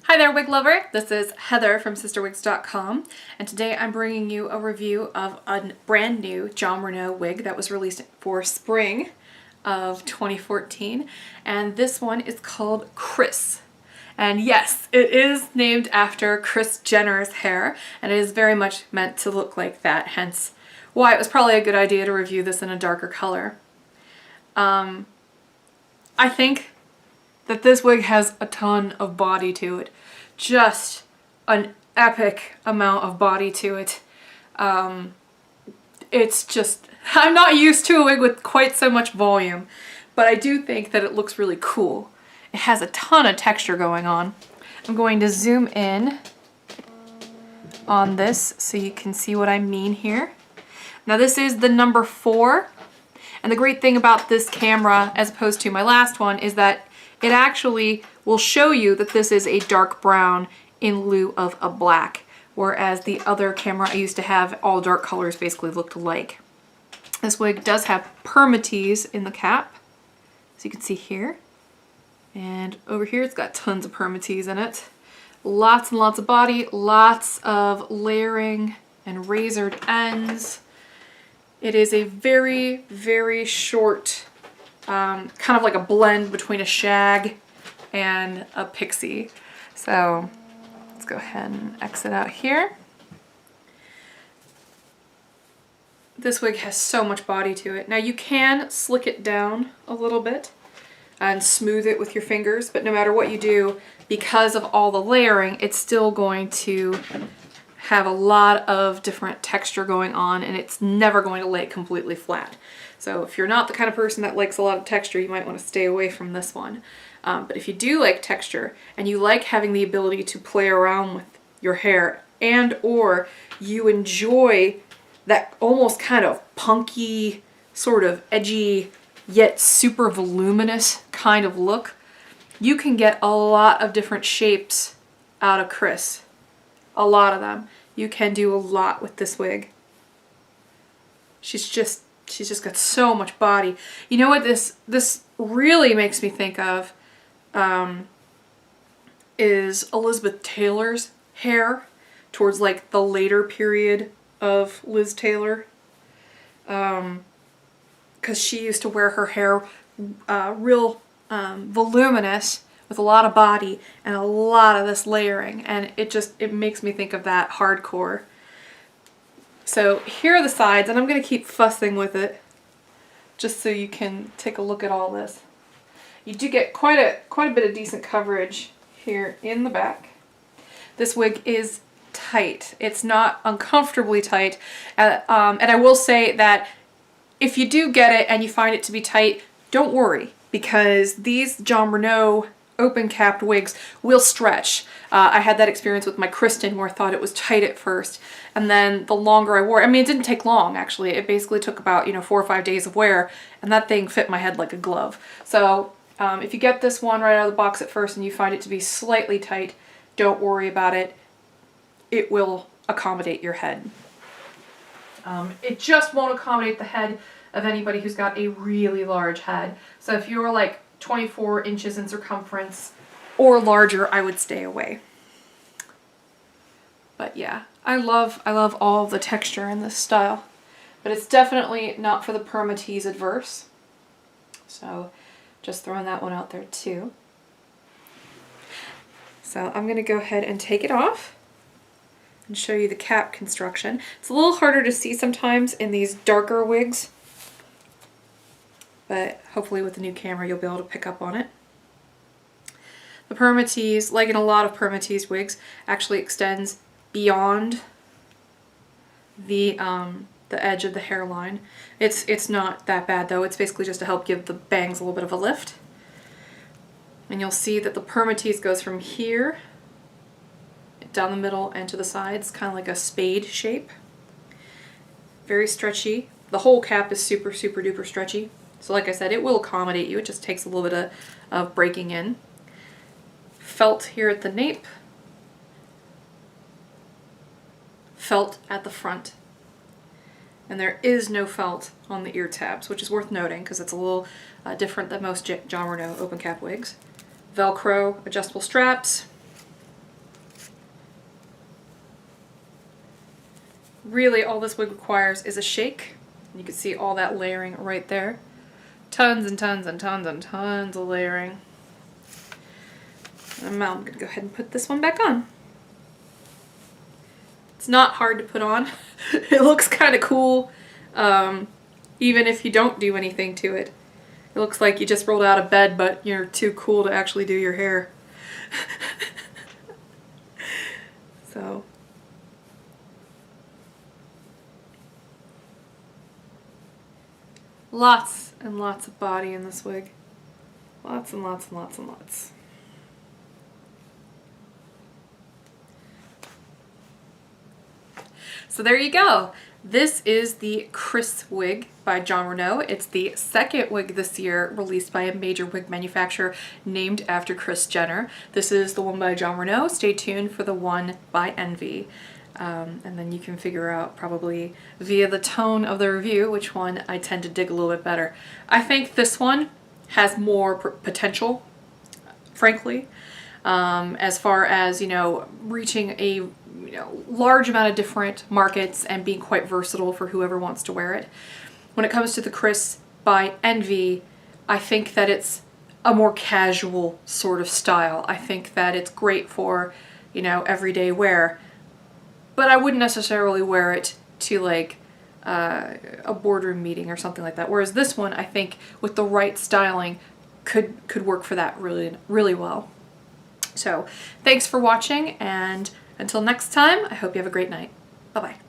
Hi there, wig lover. This is Heather from CysterWigs.com, and today I'm bringing you a review of a brand new Jon Renau wig that was released for spring of 2014, and this one is called Kris. And yes, it is named after Kris Jenner's hair, and it is very much meant to look like that, hence why it was probably a good idea to review this in a darker color. I think that this wig has a ton of body to it. Just an epic amount of body to it. It's just, I'm not used to a wig with quite so much volume, but I do think that it looks really cool. It has a ton of texture going on. I'm going to zoom in on this so you can see what I mean here. Now this is the number 4, and the great thing about this camera as opposed to my last one is that it actually will show you that this is a dark brown in lieu of a black, whereas the other camera I used to have, all dark colors basically looked alike. This wig does have permatease in the cap, as you can see here. And over here it's got tons of permatease in it. Lots and lots of body, lots of layering and razored ends. It is a very, very short, kind of like a blend between a shag and a pixie. So let's go ahead and exit out here. This wig has so much body to it. Now you can slick it down a little bit and smooth it with your fingers, but no matter what you do, because of all the layering, it's still going to have a lot of different texture going on, and it's never going to lay completely flat. So if you're not the kind of person that likes a lot of texture, you might want to stay away from this one. But if you do like texture and you like having the ability to play around with your hair, and or you enjoy that almost kind of punky, sort of edgy, yet super voluminous kind of look, you can get a lot of different shapes out of Kris. A lot of them. You can do a lot with this wig. She's just got so much body. You know what this really makes me think of is Elizabeth Taylor's hair towards like the later period of Liz Taylor. Because she used to wear her hair real voluminous with a lot of body and a lot of this layering, and it makes me think of that hardcore. So here are the sides, and I'm going to keep fussing with it just so you can take a look at all this. You do get quite a bit of decent coverage here in the back. This wig is tight. It's not uncomfortably tight, and I will say that if you do get it and you find it to be tight, don't worry, because these Jon Renau open capped wigs will stretch. I had that experience with my Kristen where I thought it was tight at first, and then the longer I wore it, I mean, it didn't take long actually. It basically took about 4 or 5 days of wear, and that thing fit my head like a glove. So if you get this one right out of the box at first and you find it to be slightly tight, don't worry about it. It will accommodate your head. It just won't accommodate the head of anybody who's got a really large head. So if you're like 24 inches in circumference or larger, I would stay away. But yeah, I love all the texture in this style, but it's definitely not for the permatease adverse. So just throwing that one out there too. So I'm going to go ahead and take it off and show you the cap construction. It's a little harder to see sometimes in these darker wigs, but hopefully with the new camera you'll be able to pick up on it. The permatease, like in a lot of permatease wigs, actually extends beyond the edge of the hairline. It's not that bad though. It's basically just to help give the bangs a little bit of a lift. And you'll see that the permatease goes from here down the middle and to the sides, kind of like a spade shape. Very stretchy. The whole cap is super, super duper stretchy. So like I said, it will accommodate you. It just takes a little bit of breaking in. Felt here at the nape. Felt at the front. And there is no felt on the ear tabs, which is worth noting because it's a little different than most Jon Renau open cap wigs. Velcro adjustable straps. Really all this wig requires is a shake. You can see all that layering right there. Tons and tons and tons and tons of layering. And now I'm gonna go ahead and put this one back on. It's not hard to put on. It looks kind of cool, even if you don't do anything to it. It looks like you just rolled out of bed, but you're too cool to actually do your hair. So. Lots and lots of body in this wig. Lots and lots and lots and lots. So there you go. This is the Kris wig by Jon Renau. It's the second wig this year released by a major wig manufacturer named after Kris Jenner. This is the one by Jon Renau. Stay tuned for the one by Envy. And then you can figure out probably via the tone of the review which one I tend to dig a little bit better. I think this one has more potential, frankly, as far as, you know, reaching a large amount of different markets and being quite versatile for whoever wants to wear it. When it comes to the Kris by Envy, I think that it's a more casual sort of style. I think that it's great for, you know, everyday wear, but I wouldn't necessarily wear it to like a boardroom meeting or something like that. Whereas this one, I think with the right styling could work for that really, really well. So thanks for watching, and until next time, I hope you have a great night. Bye-bye.